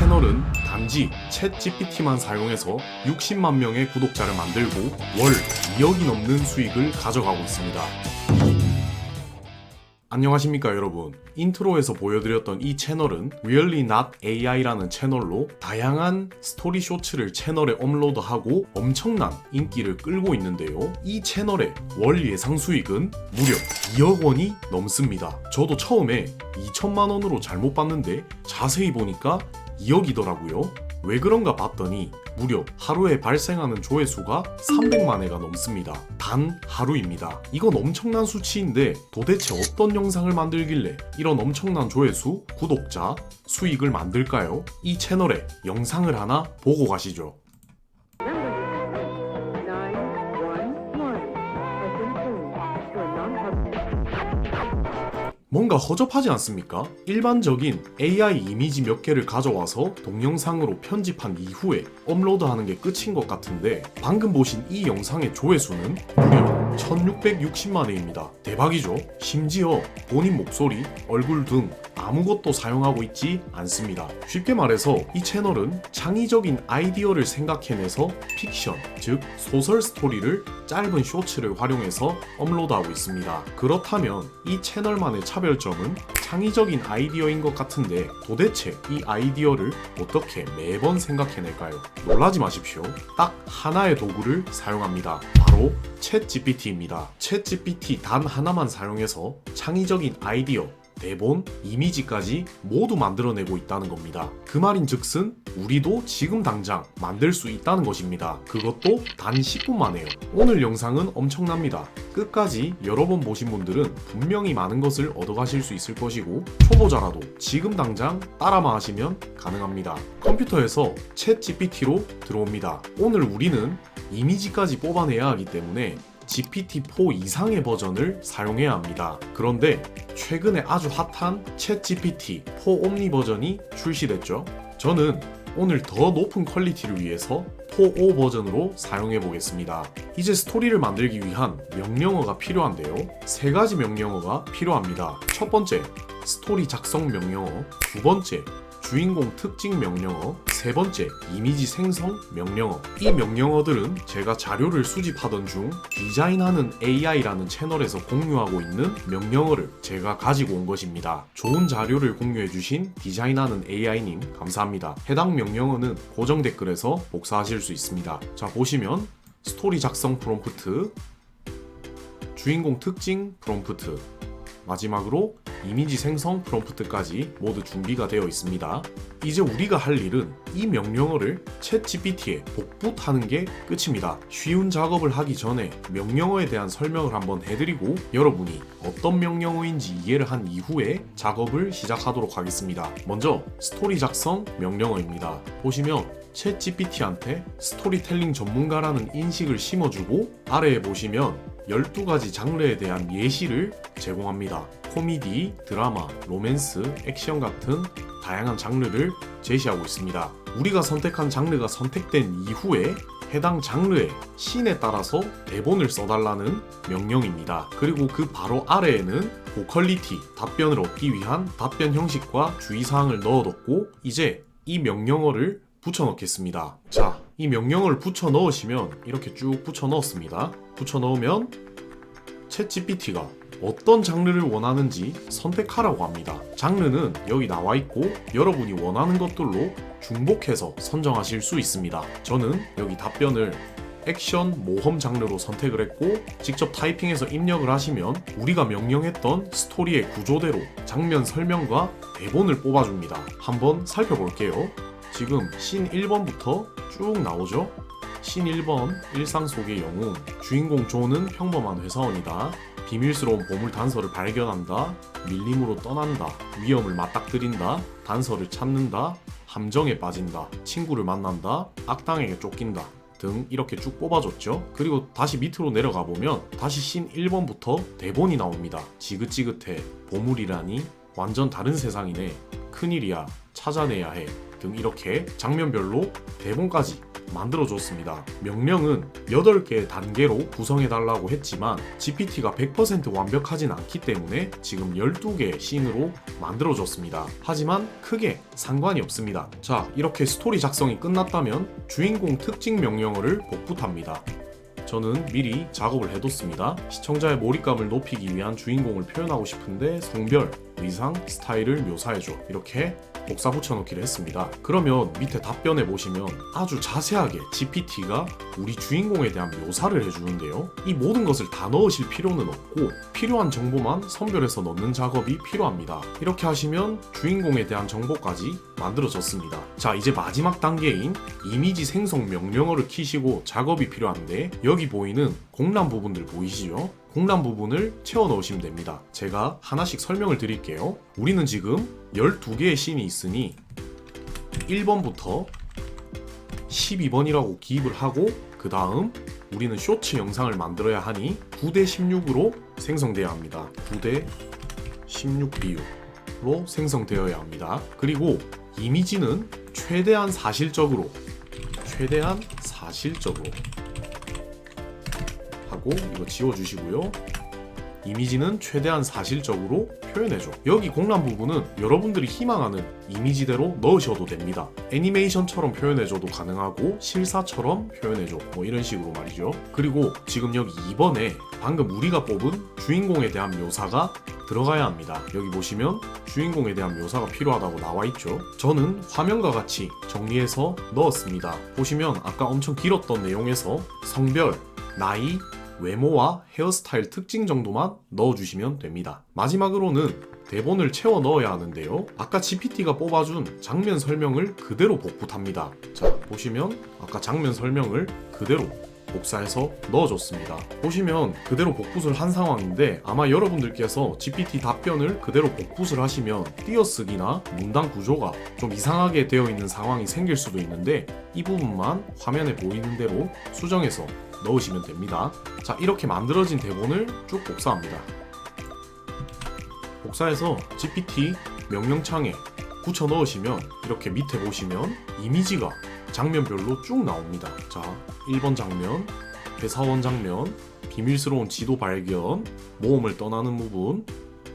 채널은 단지 챗GPT만 사용해서 60만 명의 구독자를 만들고 월 2억이 넘는 수익을 가져가고 있습니다. 안녕하십니까 여러분. 인트로에서 보여드렸던 이 채널은 Really Not AI라는 채널로 다양한 스토리 쇼츠를 채널에 업로드하고 엄청난 인기를 끌고 있는데요. 이 채널의 월 예상 수익은 무려 2억 원이 넘습니다. 저도 처음에 2천만 원으로 잘못 봤는데 자세히 보니까 2억이더라고요. 왜 그런가 봤더니 무려 하루에 발생하는 조회수가 300만 회가 넘습니다. 단 하루입니다. 이건 엄청난 수치인데 도대체 어떤 영상을 만들길래 이런 엄청난 조회수, 구독자, 수익을 만들까요? 이 채널에 영상을 하나 보고 가시죠. 뭔가 허접하지 않습니까? 일반적인 AI 이미지 몇 개를 가져와서 동영상으로 편집한 이후에 업로드하는 게 끝인 것 같은데 방금 보신 이 영상의 조회수는 무려 1660만 회입니다. 대박이죠? 심지어 본인 목소리, 얼굴 등 아무것도 사용하고 있지 않습니다. 쉽게 말해서 이 채널은 창의적인 아이디어를 생각해내서 픽션, 즉 소설 스토리를 짧은 쇼츠를 활용해서 업로드하고 있습니다. 그렇다면 이 채널만의 차별점은 창의적인 아이디어인 것 같은데 도대체 이 아이디어를 어떻게 매번 생각해낼까요? 놀라지 마십시오. 딱 하나의 도구를 사용합니다. 바로 챗GPT입니다. 챗GPT 단 하나만 사용해서 창의적인 아이디어, 대본, 이미지까지 모두 만들어내고 있다는 겁니다. 그 말인 즉슨 우리도 지금 당장 만들 수 있다는 것입니다. 그것도 단 10분 만에요. 오늘 영상은 엄청납니다. 끝까지 여러 번 보신 분들은 분명히 많은 것을 얻어가실 수 있을 것이고 초보자라도 지금 당장 따라만 하시면 가능합니다. 컴퓨터에서 챗 GPT로 들어옵니다. 오늘 우리는 이미지까지 뽑아내야 하기 때문에 GPT-4 이상의 버전을 사용해야 합니다. 그런데 최근에 아주 핫한 챗 GPT-4 옴니 버전이 출시됐죠. 저는 오늘 더 높은 퀄리티를 위해서 4.5 버전으로 사용해 보겠습니다. 이제 스토리를 만들기 위한 명령어가 필요한데요. 3가지 명령어가 필요합니다. 첫 번째, 스토리 작성 명령어. 두 번째, 주인공 특징 명령어. 세 번째, 이미지 생성 명령어. 이 명령어들은 제가 자료를 수집하던 중 디자인하는 AI라는 채널에서 공유하고 있는 명령어를 제가 가지고 온 것입니다. 좋은 자료를 공유해주신 디자인하는 AI님 감사합니다. 해당 명령어는 고정 댓글에서 복사하실 수 있습니다. 자, 보시면 스토리 작성 프롬프트, 주인공 특징 프롬프트, 마지막으로 이미지 생성 프롬프트까지 모두 준비가 되어 있습니다. 이제 우리가 할 일은 이 명령어를 챗 GPT에 복붙하는 게 끝입니다. 쉬운 작업을 하기 전에 명령어에 대한 설명을 한번 해드리고 여러분이 어떤 명령어인지 이해를 한 이후에 작업을 시작하도록 하겠습니다. 먼저 스토리 작성 명령어입니다. 보시면 챗 GPT한테 스토리텔링 전문가라는 인식을 심어주고 아래에 보시면 12가지 장르에 대한 예시를 제공합니다. 코미디, 드라마, 로맨스, 액션 같은 다양한 장르를 제시하고 있습니다. 우리가 선택한 장르가 선택된 이후에 해당 장르의 씬에 따라서 대본을 써달라는 명령입니다. 그리고 그 바로 아래에는 고퀄리티 답변을 얻기 위한 답변 형식과 주의사항을 넣어뒀고 이제 이 명령어를 붙여 넣겠습니다. 자, 이 명령어를 붙여 넣으시면 이렇게 쭉 붙여 넣었습니다. 붙여 넣으면 챗 GPT가 어떤 장르를 원하는지 선택하라고 합니다. 장르는 여기 나와 있고 여러분이 원하는 것들로 중복해서 선정하실 수 있습니다. 저는 여기 답변을 액션, 모험 장르로 선택을 했고 직접 타이핑해서 입력을 하시면 우리가 명령했던 스토리의 구조대로 장면 설명과 대본을 뽑아줍니다. 한번 살펴볼게요. 지금 씬 1번부터 쭉 나오죠? 씬 1번, 일상 속의 영웅. 주인공 조는 평범한 회사원이다. 비밀스러운 보물 단서를 발견한다. 밀림으로 떠난다. 위험을 맞닥뜨린다. 단서를 찾는다. 함정에 빠진다. 친구를 만난다. 악당에게 쫓긴다. 등 이렇게 쭉 뽑아줬죠. 그리고 다시 밑으로 내려가 보면 다시 씬 1번부터 대본이 나옵니다. 지긋지긋해. 보물이라니. 완전 다른 세상이네. 큰일이야. 찾아내야 해. 등 이렇게 장면별로 대본까지 만들어줬습니다. 명령은 8개의 단계로 구성해달라고 했지만 GPT가 100% 완벽하진 않기 때문에 지금 12개의 씬으로 만들어줬습니다. 하지만 크게 상관이 없습니다. 자, 이렇게 스토리 작성이 끝났다면 주인공 특징 명령어를 복붙합니다. 저는 미리 작업을 해뒀습니다. 시청자의 몰입감을 높이기 위한 주인공을 표현하고 싶은데 성별, 의상, 스타일을 묘사해줘. 이렇게 복사 붙여넣기를 했습니다. 그러면 밑에 답변에 보시면 아주 자세하게 GPT가 우리 주인공에 대한 묘사를 해주는데요. 이 모든 것을 다 넣으실 필요는 없고 필요한 정보만 선별해서 넣는 작업이 필요합니다. 이렇게 하시면 주인공에 대한 정보까지 만들어졌습니다. 자, 이제 마지막 단계인 이미지 생성 명령어를 키시고 작업이 필요한데 여기 보이는 공란 부분들 보이시죠? 공란 부분을 채워 넣으시면 됩니다. 제가 하나씩 설명을 드릴게요. 우리는 지금 12개의 씬이 있으니 1번부터 12번이라고 기입을 하고 그 다음 우리는 쇼츠 영상을 만들어야 하니 9대 16으로 생성되어야 합니다. 9대 16 비율로 생성되어야 합니다. 그리고 이미지는 최대한 사실적으로 하고 이거 지워주시고요. 이미지는 최대한 사실적으로 표현해줘. 여기 공란 부분은 여러분들이 희망하는 이미지대로 넣으셔도 됩니다. 애니메이션처럼 표현해줘도 가능하고 실사처럼 표현해줘. 뭐 이런 식으로 말이죠. 그리고 지금 여기 2번에 방금 우리가 뽑은 주인공에 대한 묘사가 들어가야 합니다. 여기 보시면 주인공에 대한 묘사가 필요하다고 나와있죠. 저는 화면과 같이 정리해서 넣었습니다. 보시면 아까 엄청 길었던 내용에서 성별, 나이, 외모와 헤어스타일 특징 정도만 넣어주시면 됩니다. 마지막으로는 대본을 채워 넣어야 하는데요. 아까 GPT가 뽑아준 장면 설명을 그대로 복붙합니다. 자, 보시면 아까 장면 설명을 그대로 복사해서 넣어줬습니다. 보시면 그대로 복붙을 한 상황인데 아마 여러분들께서 GPT 답변을 그대로 복붙을 하시면 띄어쓰기나 문단 구조가 좀 이상하게 되어 있는 상황이 생길 수도 있는데 이 부분만 화면에 보이는 대로 수정해서 넣으시면 됩니다. 자, 이렇게 만들어진 대본을 쭉 복사합니다. 복사해서 GPT 명령창에 붙여 넣으시면 이렇게 밑에 보시면 이미지가 장면별로 쭉 나옵니다. 자, 1번 장면, 회사원 장면, 비밀스러운 지도 발견, 모험을 떠나는 부분,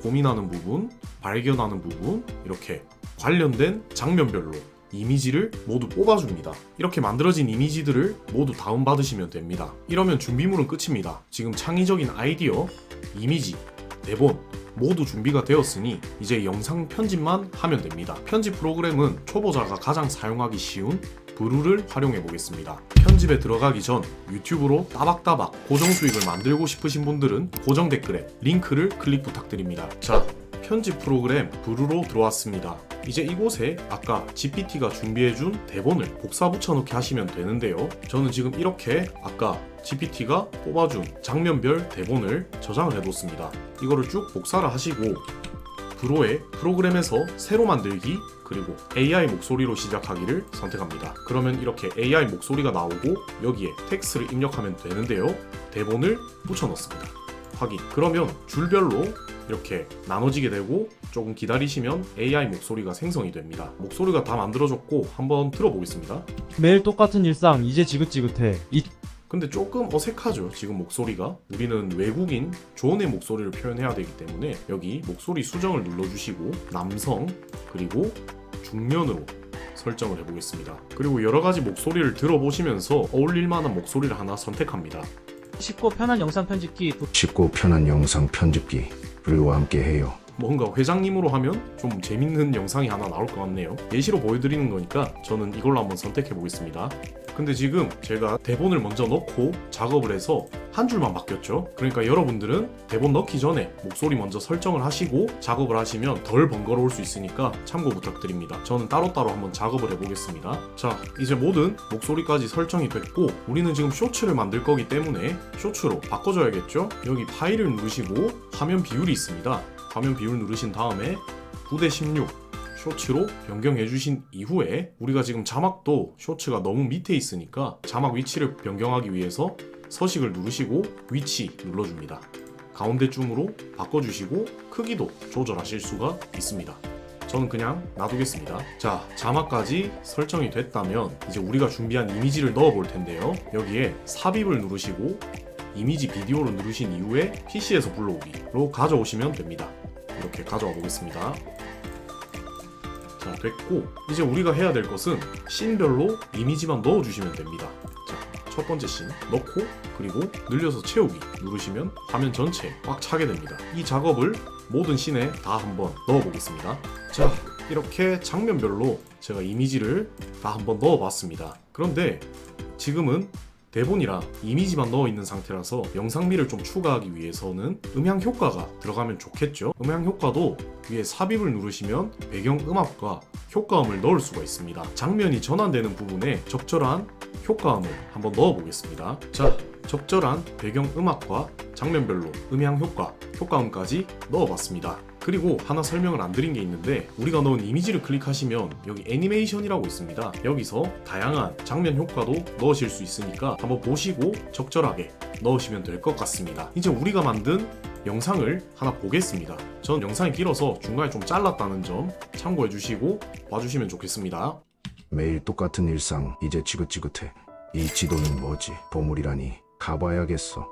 고민하는 부분, 발견하는 부분, 이렇게 관련된 장면별로 이미지를 모두 뽑아줍니다. 이렇게 만들어진 이미지들을 모두 다운받으시면 됩니다. 이러면 준비물은 끝입니다. 지금 창의적인 아이디어, 이미지, 대본 모두 준비가 되었으니 이제 영상 편집만 하면 됩니다. 편집 프로그램은 초보자가 가장 사용하기 쉬운 브루를 활용해 보겠습니다. 편집에 들어가기 전 유튜브로 따박따박 고정 수익을 만들고 싶으신 분들은 고정 댓글에 링크를 클릭 부탁드립니다. 자, 편집 프로그램 브루로 들어왔습니다. 이제 이곳에 아까 GPT가 준비해준 대본을 복사 붙여넣기 하시면 되는데요. 저는 지금 이렇게 아까 GPT가 뽑아준 장면별 대본을 저장을 해뒀습니다. 이거를 쭉 복사를 하시고 브로의 프로그램에서 새로 만들기 그리고 AI 목소리로 시작하기를 선택합니다. 그러면 이렇게 AI 목소리가 나오고 여기에 텍스트를 입력하면 되는데요. 대본을 붙여넣습니다. 확인. 그러면 줄별로 이렇게 나눠지게 되고 조금 기다리시면 AI 목소리가 생성이 됩니다. 목소리가 다 만들어졌고 한번 들어보겠습니다. 매일 똑같은 일상 이제 지긋지긋해. 근데 조금 어색하죠, 지금 목소리가. 우리는 외국인 존의 목소리를 표현해야 되기 때문에 여기 목소리 수정을 눌러주시고 남성 그리고 중년으로 설정을 해보겠습니다. 그리고 여러가지 목소리를 들어보시면서 어울릴만한 목소리를 하나 선택합니다. 쉽고 편한 영상 편집기 쉽고 편한 영상 편집기 브루와 함께 해요. 뭔가 회장님으로 하면 좀 재밌는 영상이 하나 나올 것 같네요. 예시로 보여드리는 거니까 저는 이걸로 한번 선택해 보겠습니다. 근데 지금 제가 대본을 먼저 넣고 작업을 해서 한 줄만 바뀌었죠. 그러니까 여러분들은 대본 넣기 전에 목소리 먼저 설정을 하시고 작업을 하시면 덜 번거로울 수 있으니까 참고 부탁드립니다. 저는 따로따로 한번 작업을 해보겠습니다. 자, 이제 모든 목소리까지 설정이 됐고 우리는 지금 쇼츠를 만들 거기 때문에 쇼츠로 바꿔줘야겠죠. 여기 파일을 누르시고 화면 비율이 있습니다. 화면 비율 누르신 다음에 9대 16 쇼츠로 변경해 주신 이후에 우리가 지금 자막도 쇼츠가 너무 밑에 있으니까 자막 위치를 변경하기 위해서 서식을 누르시고 위치 눌러줍니다. 가운데쯤으로 바꿔주시고 크기도 조절하실 수가 있습니다. 저는 그냥 놔두겠습니다. 자, 자막까지 설정이 됐다면 이제 우리가 준비한 이미지를 넣어 볼 텐데요. 여기에 삽입을 누르시고 이미지 비디오로 누르신 이후에 PC에서 불러오기로 가져오시면 됩니다. 이렇게 가져와 보겠습니다. 자, 됐고 이제 우리가 해야 될 것은 씬별로 이미지만 넣어주시면 됩니다. 자, 첫 번째 씬 넣고 그리고 늘려서 채우기 누르시면 화면 전체 꽉 차게 됩니다. 이 작업을 모든 씬에 다 한번 넣어 보겠습니다. 자, 이렇게 장면별로 제가 이미지를 다 한번 넣어 봤습니다. 그런데 지금은 대본이랑 이미지만 넣어 있는 상태라서 영상미를 좀 추가하기 위해서는 음향 효과가 들어가면 좋겠죠. 음향 효과도 위에 삽입을 누르시면 배경 음악과 효과음을 넣을 수가 있습니다. 장면이 전환되는 부분에 적절한 효과음을 한번 넣어 보겠습니다. 자, 적절한 배경 음악과 장면별로 음향 효과, 효과음까지 넣어 봤습니다. 그리고 하나 설명을 안 드린 게 있는데 우리가 넣은 이미지를 클릭하시면 여기 애니메이션이라고 있습니다. 여기서 다양한 장면 효과도 넣으실 수 있으니까 한번 보시고 적절하게 넣으시면 될 것 같습니다. 이제 우리가 만든 영상을 하나 보겠습니다. 전 영상이 길어서 중간에 좀 잘랐다는 점 참고해 주시고 봐주시면 좋겠습니다. 매일 똑같은 일상 이제 지긋지긋해. 이 지도는 뭐지? 보물이라니 가봐야겠어.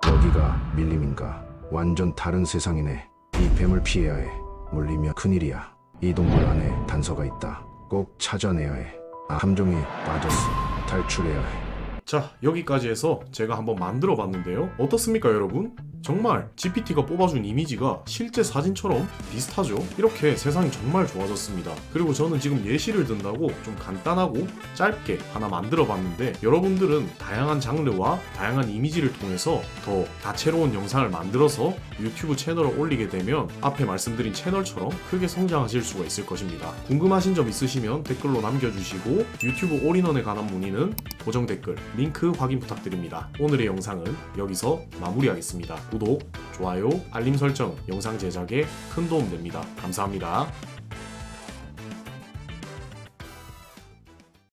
여기가 밀림인가? 완전 다른 세상이네. 이 뱀을 피해야 해. 물리면 큰일이야. 이 동굴 안에 단서가 있다. 꼭 찾아내야 해. 함정이 빠졌어. 탈출해야 해. 자, 여기까지 해서 제가 한번 만들어 봤는데요. 어떻습니까, 여러분? 정말 GPT가 뽑아준 이미지가 실제 사진처럼 비슷하죠? 이렇게 세상이 정말 좋아졌습니다. 그리고 저는 지금 예시를 든다고 좀 간단하고 짧게 하나 만들어 봤는데 여러분들은 다양한 장르와 다양한 이미지를 통해서 더 다채로운 영상을 만들어서 유튜브 채널을 올리게 되면 앞에 말씀드린 채널처럼 크게 성장하실 수가 있을 것입니다. 궁금하신 점 있으시면 댓글로 남겨주시고 유튜브 올인원에 관한 문의는 고정 댓글 링크 확인 부탁드립니다. 오늘의 영상은 여기서 마무리하겠습니다. 구독, 좋아요, 알림 설정 영상 제작에 큰 도움 됩니다. 감사합니다.